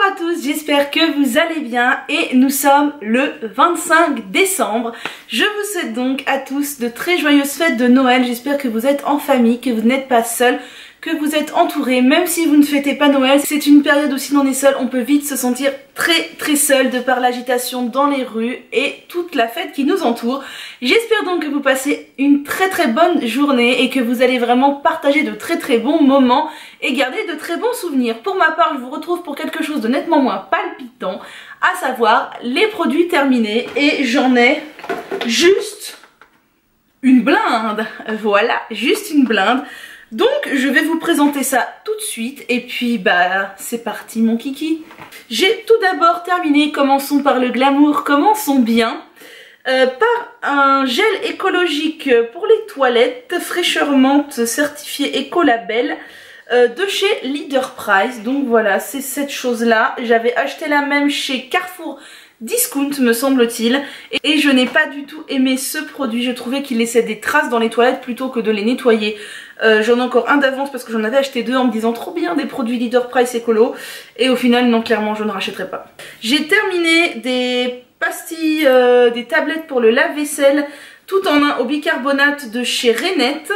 à tous, j'espère que vous allez bien et nous sommes le 25 décembre. Je vous souhaite donc à tous de très joyeuses fêtes de Noël. J'espère que vous êtes en famille, que vous n'êtes pas seuls, que vous êtes entourés. Même si vous ne fêtez pas Noël, c'est une période où si l'on est seul, on peut vite se sentir très seul de par l'agitation dans les rues et toute la fête qui nous entoure. J'espère donc que vous passez une très bonne journée et que vous allez vraiment partager de très bons moments et garder de très bons souvenirs. Pour ma part, je vous retrouve pour quelque chose de nettement moins palpitant, à savoir les produits terminés, et j'en ai juste une blinde. Voilà, juste une blinde. Donc je vais vous présenter ça tout de suite et puis bah c'est parti mon kiki. J'ai tout d'abord terminé, commençons par le glamour, commençons bien, par un gel écologique pour les toilettes, fraîcheur menthe certifié écolabel de chez Leader Price. Donc voilà, c'est cette chose là, j'avais acheté la même chez Carrefour Discount me semble-t-il, et je n'ai pas du tout aimé ce produit. Je trouvais qu'il laissait des traces dans les toilettes plutôt que de les nettoyer. J'en ai encore un d'avance parce que j'en avais acheté deux en me disant trop bien des produits Leader Price écolo, et au final non, clairement je ne rachèterai pas. J'ai terminé des pastilles, des tablettes pour le lave-vaisselle tout en un au bicarbonate de chez Renette.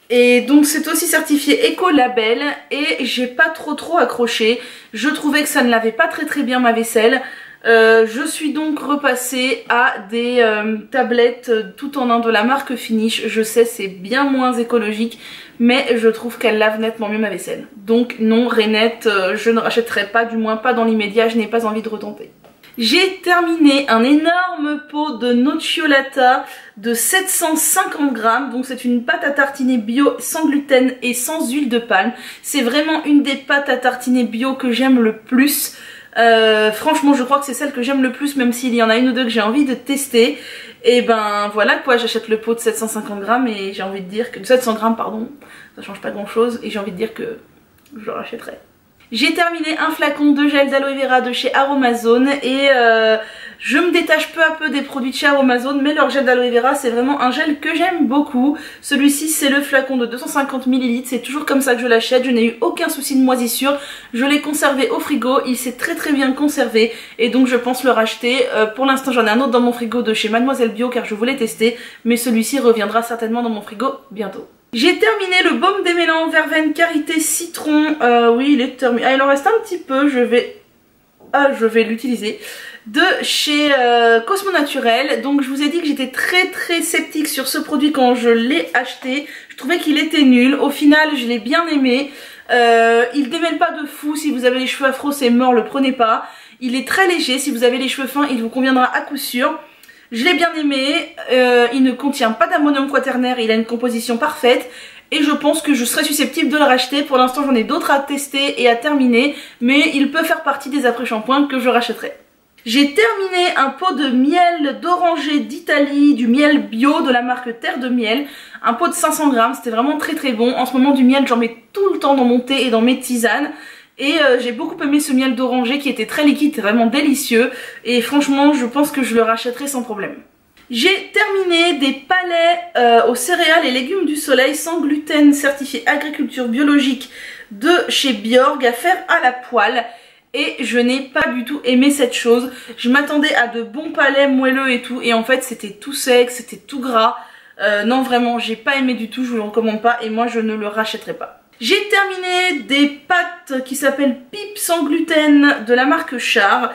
Et donc c'est aussi certifié écolabel et j'ai pas trop accroché. Je trouvais que ça ne lavait pas très bien ma vaisselle. Je suis donc repassée à des tablettes tout en un de la marque Finish. Je sais, c'est bien moins écologique, mais je trouve qu'elle lave nettement mieux ma vaisselle. Donc non, Renette, je ne rachèterai pas, du moins pas dans l'immédiat, je n'ai pas envie de retenter. J'ai terminé un énorme pot de nocciolata de 750 grammes. Donc c'est une pâte à tartiner bio sans gluten et sans huile de palme. C'est vraiment une des pâtes à tartiner bio que j'aime le plus. Franchement je crois que c'est celle que j'aime le plus, même s'il y en a une ou deux que j'ai envie de tester. Et ben voilà quoi, j'achète le pot de 750 grammes et j'ai envie de dire que... 700 grammes pardon, ça change pas grand chose et j'ai envie de dire que je le rachèterai. J'ai terminé un flacon de gel d'aloe vera de chez Aromazone et je me détache peu à peu des produits de chez Aromazone, mais leur gel d'aloe vera c'est vraiment un gel que j'aime beaucoup. Celui-ci c'est le flacon de 250 ml, c'est toujours comme ça que je l'achète, je n'ai eu aucun souci de moisissure, je l'ai conservé au frigo, il s'est très bien conservé et donc je pense le racheter. Pour l'instant j'en ai un autre dans mon frigo de chez Mademoiselle Bio car je voulais tester, mais celui-ci reviendra certainement dans mon frigo bientôt. J'ai terminé le baume démêlant verveine karité citron, oui il est terminé, il en reste un petit peu, je vais l'utiliser, de chez Cosmo Naturel. Donc je vous ai dit que j'étais très sceptique sur ce produit quand je l'ai acheté, je trouvais qu'il était nul, au final je l'ai bien aimé, il démêle pas de fou, si vous avez les cheveux afro c'est mort, le prenez pas, il est très léger, si vous avez les cheveux fins il vous conviendra à coup sûr. Je l'ai bien aimé, il ne contient pas d'ammonium quaternaire, il a une composition parfaite et je pense que je serais susceptible de le racheter. Pour l'instant j'en ai d'autres à tester et à terminer, mais il peut faire partie des après-shampoings que je rachèterai. J'ai terminé un pot de miel d'oranger d'Italie, du miel bio de la marque Terre de Miel, un pot de 500 grammes, c'était vraiment très bon. En ce moment du miel j'en mets tout le temps dans mon thé et dans mes tisanes. Et j'ai beaucoup aimé ce miel d'oranger qui était très liquide, vraiment délicieux. Et franchement, je pense que je le rachèterai sans problème. J'ai terminé des palets aux céréales et légumes du soleil sans gluten certifié agriculture biologique de chez Bjorg à faire à la poêle. Et je n'ai pas du tout aimé cette chose. Je m'attendais à de bons palets moelleux et tout. Et en fait, c'était tout sec, c'était tout gras. Non, vraiment, j'ai pas aimé du tout, je vous le recommande pas. Et moi, je ne le rachèterai pas. J'ai terminé des pâtes qui s'appellent Pipe sans gluten de la marque Char.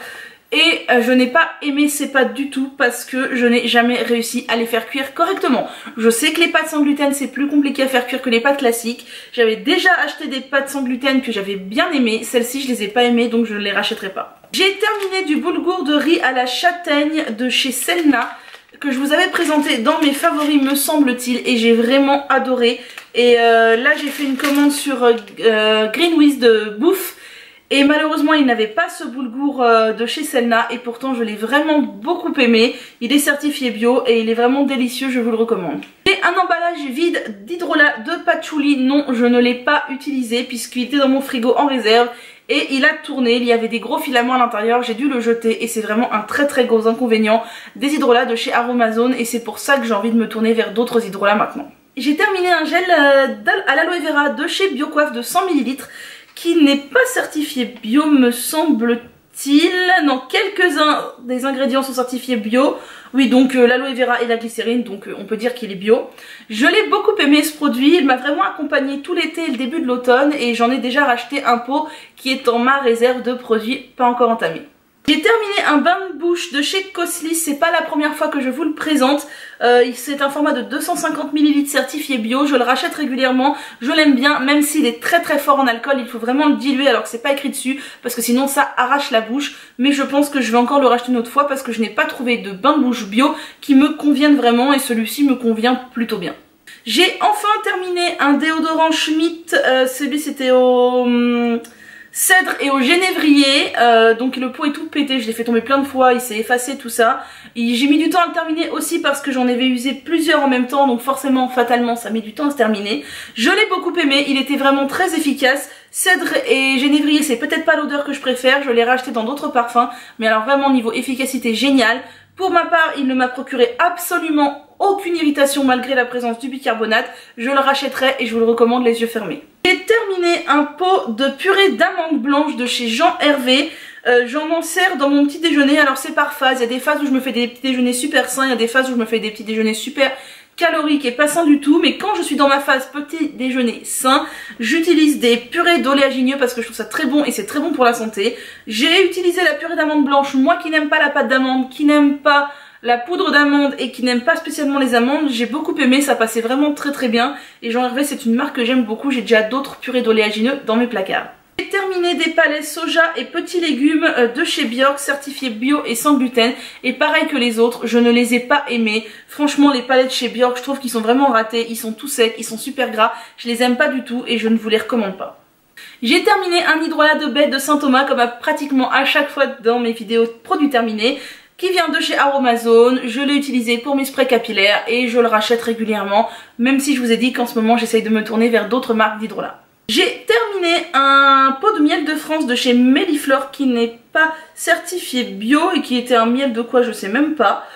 Et je n'ai pas aimé ces pâtes du tout parce que je n'ai jamais réussi à les faire cuire correctement. Je sais que les pâtes sans gluten c'est plus compliqué à faire cuire que les pâtes classiques. J'avais déjà acheté des pâtes sans gluten que j'avais bien aimées. Celles-ci je les ai pas aimées donc je ne les rachèterai pas. J'ai terminé du boulgour de riz à la châtaigne de chez Selna, que je vous avais présenté dans mes favoris me semble-t-il, et j'ai vraiment adoré. Et là j'ai fait une commande sur Greenwiz de bouffe et malheureusement il n'avait pas ce boulgour de chez Selna et pourtant je l'ai vraiment beaucoup aimé. Il est certifié bio et il est vraiment délicieux, je vous le recommande. Et un emballage vide d'hydrolat de patchouli, non je ne l'ai pas utilisé puisqu'il était dans mon frigo en réserve. Et il a tourné, il y avait des gros filaments à l'intérieur, j'ai dû le jeter et c'est vraiment un très gros inconvénient des hydrolats de chez Aromazone et c'est pour ça que j'ai envie de me tourner vers d'autres hydrolats maintenant. J'ai terminé un gel à l'aloe vera de chez Biocoiffe de 100 ml qui n'est pas certifié bio me semble-t-il. Non, quelques-uns des ingrédients sont certifiés bio. Oui, donc l'aloe vera et la glycérine, donc on peut dire qu'il est bio. Je l'ai beaucoup aimé ce produit, il m'a vraiment accompagné tout l'été et le début de l'automne et j'en ai déjà racheté un pot qui est en ma réserve de produits pas encore entamés. J'ai terminé un bain de bouche de chez Coslis, c'est pas la première fois que je vous le présente. C'est un format de 250 ml certifié bio, je le rachète régulièrement, je l'aime bien, même s'il est très très fort en alcool, il faut vraiment le diluer alors que c'est pas écrit dessus, parce que sinon ça arrache la bouche. Mais je pense que je vais encore le racheter une autre fois parce que je n'ai pas trouvé de bain de bouche bio qui me convienne vraiment et celui-ci me convient plutôt bien. J'ai enfin terminé un déodorant Schmitt, celui c'était au cèdre et au genévrier, donc le pot est tout pété, je l'ai fait tomber plein de fois, il s'est effacé tout ça. J'ai mis du temps à le terminer aussi parce que j'en avais usé plusieurs en même temps, donc forcément, fatalement, ça met du temps à se terminer. Je l'ai beaucoup aimé, il était vraiment très efficace. Cèdre et genévrier, c'est peut-être pas l'odeur que je préfère, je l'ai racheté dans d'autres parfums, mais alors vraiment niveau efficacité génial. Pour ma part, il ne m'a procuré absolument aucune irritation malgré la présence du bicarbonate. Je le rachèterai et je vous le recommande les yeux fermés. J'ai terminé un pot de purée d'amandes blanches de chez Jean Hervé. J'en m'en sers dans mon petit déjeuner, alors c'est par phase. Il y a des phases où je me fais des petits déjeuners super sains, il y a des phases où je me fais des petits déjeuners super caloriques et pas sains du tout, mais quand je suis dans ma phase petit déjeuner sain, j'utilise des purées d'oléagineux parce que je trouve ça très bon et c'est très bon pour la santé. J'ai utilisé la purée d'amandes blanches, moi qui n'aime pas la pâte d'amande, qui n'aime pas la poudre d'amande et qui n'aime pas spécialement les amandes, j'ai beaucoup aimé, ça passait vraiment très très bien. Et Jean Hervé, c'est une marque que j'aime beaucoup, j'ai déjà d'autres purées d'oléagineux dans mes placards. J'ai terminé des palettes soja et petits légumes de chez Bjork, certifiés bio et sans gluten. Et pareil que les autres, je ne les ai pas aimés. Franchement, les palettes chez Bjork, je trouve qu'ils sont vraiment ratés. Ils sont tout secs, ils sont super gras. Je les aime pas du tout et je ne vous les recommande pas. J'ai terminé un hydrolat de baie de Saint Thomas, comme pratiquement à chaque fois dans mes vidéos produits terminés, qui vient de chez Aromazone. Je l'ai utilisé pour mes sprays capillaires et je le rachète régulièrement, même si je vous ai dit qu'en ce moment j'essaye de me tourner vers d'autres marques d'hydrolat. J'ai terminé un pot de miel de France de chez Méliflore qui n'est pas certifié bio et qui était un miel de quoi je sais même pas.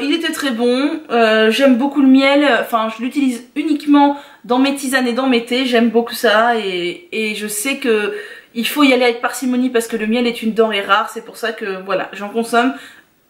Il était très bon, j'aime beaucoup le miel, enfin je l'utilise uniquement dans mes tisanes et dans mes thés, j'aime beaucoup ça et je sais que il faut y aller avec parcimonie parce que le miel est une denrée rare, c'est pour ça que voilà, j'en consomme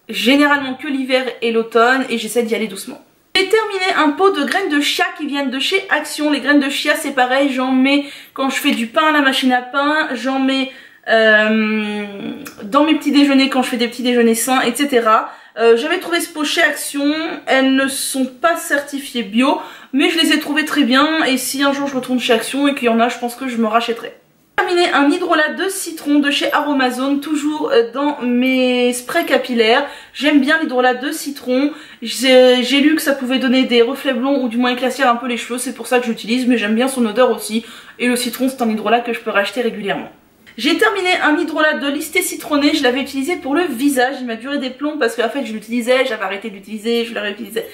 généralement que l'hiver et l'automne et j'essaie d'y aller doucement. J'ai terminé un pot de graines de chia qui viennent de chez Action. Les graines de chia c'est pareil, j'en mets quand je fais du pain à la machine à pain, j'en mets dans mes petits déjeuners quand je fais des petits déjeuners sains, etc. J'avais trouvé ce pot chez Action, elles ne sont pas certifiées bio, mais je les ai trouvées très bien et si un jour je retourne chez Action et qu'il y en a, je pense que je me rachèterai. J'ai terminé un hydrolat de citron de chez Aromazone, toujours dans mes sprays capillaires. J'aime bien l'hydrolat de citron, j'ai lu que ça pouvait donner des reflets blonds ou du moins éclaircir un peu les cheveux, c'est pour ça que j'utilise, mais j'aime bien son odeur aussi. Et le citron c'est un hydrolat que je peux racheter régulièrement. J'ai terminé un hydrolat de lysté citronné, je l'avais utilisé pour le visage, il m'a duré des plombs parce qu'en fait je l'utilisais, j'avais arrêté de l'utiliser, je le réutilisais,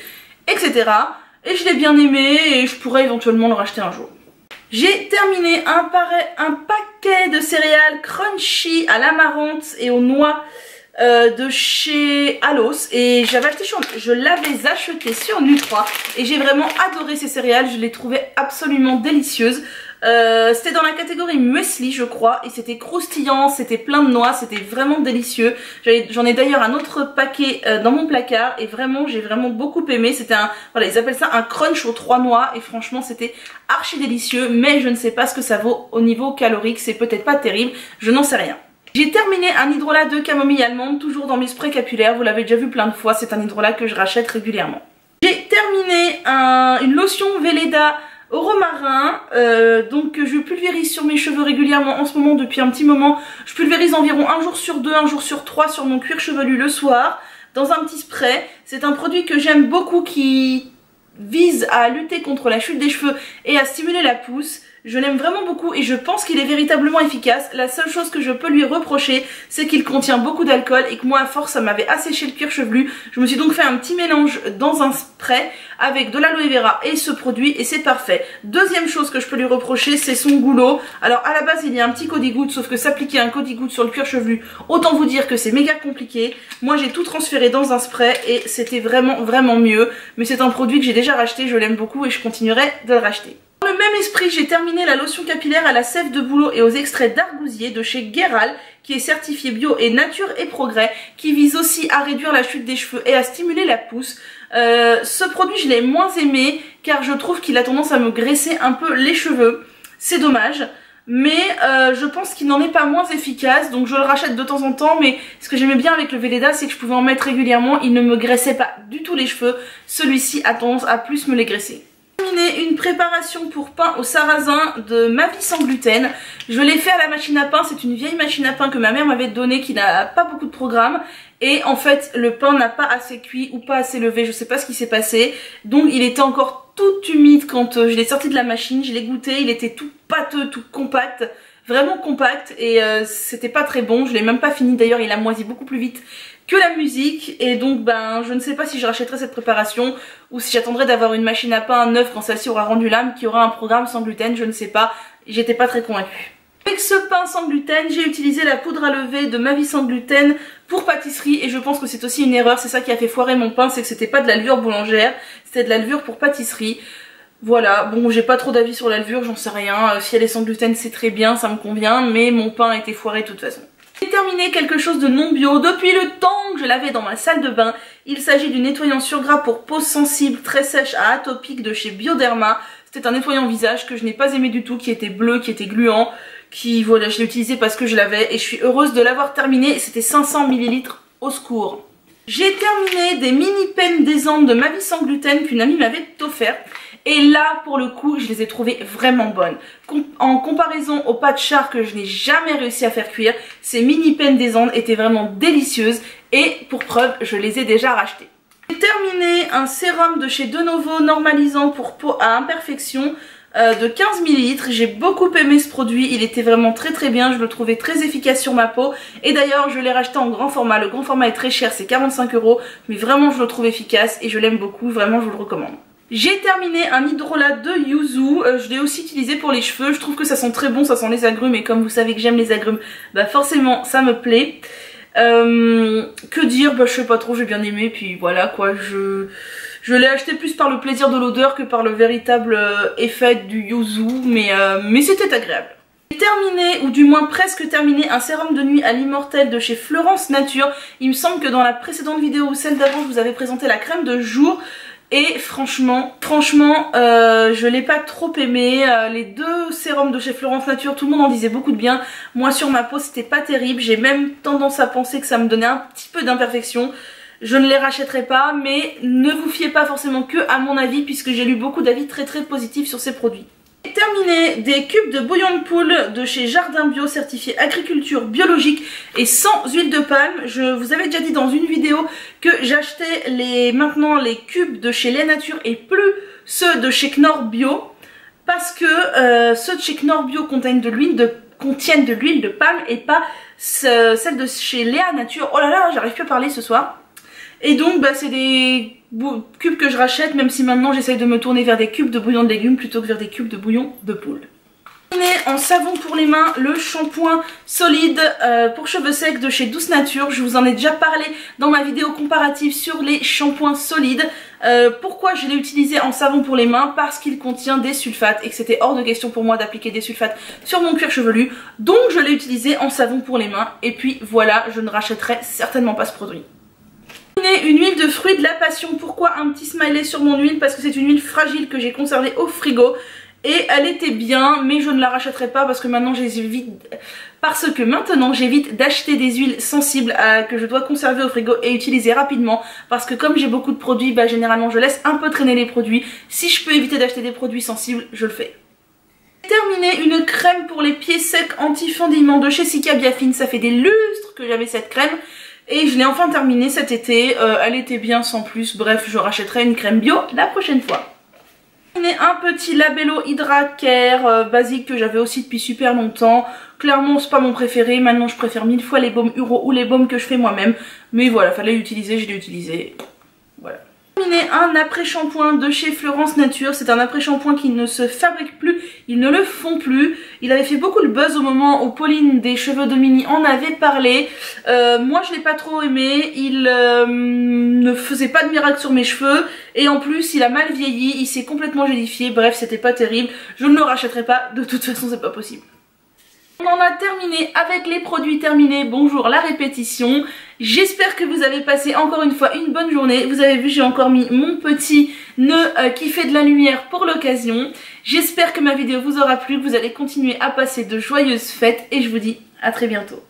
etc. Et je l'ai bien aimé et je pourrais éventuellement le racheter un jour. J'ai terminé un paquet de céréales crunchy à l'amarante et aux noix de chez Alos et je l'avais acheté sur Nu3 et j'ai vraiment adoré ces céréales, je les trouvais absolument délicieuses. C'était dans la catégorie muesli je crois et c'était croustillant, c'était plein de noix, c'était vraiment délicieux. J'en ai d'ailleurs un autre paquet dans mon placard et vraiment j'ai vraiment beaucoup aimé. C'était voilà, ils appellent ça un crunch aux 3 noix et franchement c'était archi délicieux, mais je ne sais pas ce que ça vaut au niveau calorique, c'est peut-être pas terrible, je n'en sais rien. J'ai terminé un hydrolat de camomille allemande, toujours dans mes sprays capillaires, vous l'avez déjà vu plein de fois, c'est un hydrolat que je rachète régulièrement. J'ai terminé une lotion Velleda au romarin, donc je pulvérise sur mes cheveux régulièrement en ce moment depuis un petit moment. Je pulvérise environ un jour sur 2, un jour sur 3 sur mon cuir chevelu le soir dans un petit spray. C'est un produit que j'aime beaucoup qui vise à lutter contre la chute des cheveux et à stimuler la pousse. Je l'aime vraiment beaucoup et je pense qu'il est véritablement efficace. La seule chose que je peux lui reprocher, c'est qu'il contient beaucoup d'alcool et que moi à force ça m'avait asséché le cuir chevelu. Je me suis donc fait un petit mélange dans un spray avec de l'aloe vera et ce produit et c'est parfait. Deuxième chose que je peux lui reprocher, c'est son goulot. Alors à la base il y a un petit codi-goutte, sauf que s'appliquer un codi-goutte sur le cuir chevelu, autant vous dire que c'est méga compliqué. Moi j'ai tout transféré dans un spray et c'était vraiment mieux. Mais c'est un produit que j'ai déjà racheté, je l'aime beaucoup et je continuerai de le racheter. Dans le même esprit, j'ai terminé la lotion capillaire à la sève de bouleau et aux extraits d'argousier de chez Guéral qui est certifié bio et nature et progrès, qui vise aussi à réduire la chute des cheveux et à stimuler la pousse. Ce produit je l'ai moins aimé car je trouve qu'il a tendance à me graisser un peu les cheveux, c'est dommage. Mais je pense qu'il n'en est pas moins efficace, donc je le rachète de temps en temps. Mais ce que j'aimais bien avec le Velleda, c'est que je pouvais en mettre régulièrement, il ne me graissait pas du tout les cheveux. Celui-ci a tendance à plus me les graisser. Une préparation pour pain au sarrasin de Ma Vie Sans Gluten. Je l'ai fait à la machine à pain, c'est une vieille machine à pain que ma mère m'avait donnée qui n'a pas beaucoup de programme. Et en fait le pain n'a pas assez cuit ou pas assez levé, je sais pas ce qui s'est passé. Donc il était encore tout humide quand je l'ai sorti de la machine, je l'ai goûté, il était tout pâteux, tout compact. Vraiment compact et c'était pas très bon, je l'ai même pas fini d'ailleurs, il a moisi beaucoup plus vite que la musique et donc ben je ne sais pas si je rachèterai cette préparation ou si j'attendrai d'avoir une machine à pain neuve quand celle-ci aura rendu l'âme qui aura un programme sans gluten, je ne sais pas, j'étais pas très convaincue. Avec ce pain sans gluten, j'ai utilisé la poudre à lever de Ma Vie Sans Gluten pour pâtisserie et je pense que c'est aussi une erreur, c'est ça qui a fait foirer mon pain, c'est que c'était pas de la levure boulangère, c'était de la levure pour pâtisserie. Voilà, bon j'ai pas trop d'avis sur la levure, j'en sais rien, si elle est sans gluten c'est très bien, ça me convient, mais mon pain a été foiré de toute façon. J'ai terminé quelque chose de non bio depuis le temps que je l'avais dans ma salle de bain. Il s'agit du nettoyant sur gras pour peau sensible très sèche à atopique de chez Bioderma. C'était un nettoyant visage que je n'ai pas aimé du tout, qui était bleu, qui était gluant, qui voilà, je l'ai utilisé parce que je l'avais et je suis heureuse de l'avoir terminé. C'était 500 ml, au secours. J'ai terminé des mini pennes d'Aisante de Ma Vie Sans Gluten qu'une amie m'avait offert. Et là, pour le coup, je les ai trouvées vraiment bonnes. En comparaison aux pâtes char que je n'ai jamais réussi à faire cuire, ces mini pennes d'Aisante étaient vraiment délicieuses. Et pour preuve, je les ai déjà rachetées. J'ai terminé un sérum de chez Denovo normalisant pour peau à imperfection de 15 ml. J'ai beaucoup aimé ce produit, il était vraiment très bien, je le trouvais très efficace sur ma peau. Et d'ailleurs, je l'ai racheté en grand format. Le grand format est très cher, c'est 45 €, mais vraiment je le trouve efficace et je l'aime beaucoup, vraiment je vous le recommande. J'ai terminé un hydrolat de yuzu, je l'ai aussi utilisé pour les cheveux, je trouve que ça sent très bon, ça sent les agrumes et comme vous savez que j'aime les agrumes, bah forcément ça me plaît. Que dire, bah je sais pas trop, j'ai bien aimé, puis voilà quoi, je l'ai acheté plus par le plaisir de l'odeur que par le véritable effet du yuzu, mais c'était agréable. J'ai terminé, ou du moins presque terminé, un sérum de nuit à l'immortel de chez Florence Nature. Il me semble que dans la précédente vidéo ou celle d'avant, je vous avais présenté la crème de jour. Et franchement, je l'ai pas trop aimé. Les deux sérums de chez Florence Nature, tout le monde en disait beaucoup de bien. Moi sur ma peau c'était pas terrible, j'ai même tendance à penser que ça me donnait un petit peu d'imperfection. Je ne les rachèterai pas, mais ne vous fiez pas forcément que à mon avis puisque j'ai lu beaucoup d'avis très positifs sur ces produits. J'ai terminé des cubes de bouillon de poule de chez Jardin Bio certifié agriculture biologique et sans huile de palme. Je vous avais déjà dit dans une vidéo que j'achetais maintenant les cubes de chez Lait Nature et plus ceux de chez Knorr Bio parce que ceux de chez Knorr Bio contiennent de l'huile de palme et pas celles de chez Léa Nature. Oh là là, j'arrive plus à parler ce soir. Et donc bah, c'est des cubes que je rachète, même si maintenant j'essaye de me tourner vers des cubes de bouillon de légumes plutôt que vers des cubes de bouillon de poule. En savon pour les mains, le shampoing solide pour cheveux secs de chez Douce Nature. Je vous en ai déjà parlé dans ma vidéo comparative sur les shampoings solides. Pourquoi je l'ai utilisé en savon pour les mains? Parce qu'il contient des sulfates et que c'était hors de question pour moi d'appliquer des sulfates sur mon cuir chevelu. Donc je l'ai utilisé en savon pour les mains et puis voilà, je ne rachèterai certainement pas ce produit. Une huile de fruits de la passion. Pourquoi un petit smiley sur mon huile? Parce que c'est une huile fragile que j'ai conservée au frigo et elle était bien, mais je ne la rachèterai pas parce que maintenant j'évite d'acheter des huiles sensibles que je dois conserver au frigo et utiliser rapidement parce que comme j'ai beaucoup de produits, bah, généralement je laisse un peu traîner les produits. Si je peux éviter d'acheter des produits sensibles, je le fais. J'ai terminé une crème pour les pieds secs anti-fendillement de chez Sika Biafine. Ça fait des lustres que j'avais cette crème. Et je l'ai enfin terminée cet été, elle était bien sans plus, bref je rachèterai une crème bio la prochaine fois. Un petit Labello Hydra Care basique que j'avais aussi depuis super longtemps. Clairement c'est pas mon préféré, maintenant je préfère 1000 fois les baumes Uro ou les baumes que je fais moi-même. Mais voilà, fallait l'utiliser, je l'ai utilisé. Voilà. Un après-shampoing de chez Florence Nature. C'est un après-shampoing qui ne se fabrique plus, ils ne le font plus. Il avait fait beaucoup le buzz au moment où Pauline des cheveux de Mini en avait parlé. Moi je l'ai pas trop aimé, il ne faisait pas de miracle sur mes cheveux et en plus il a mal vieilli, il s'est complètement gélifié, bref c'était pas terrible. Je ne le rachèterai pas, de toute façon c'est pas possible. On en a terminé avec les produits terminés. Bonjour la répétition. J'espère que vous avez passé encore une fois une bonne journée. Vous avez vu, j'ai encore mis mon petit nœud qui fait de la lumière pour l'occasion. J'espère que ma vidéo vous aura plu, que vous allez continuer à passer de joyeuses fêtes et je vous dis à très bientôt.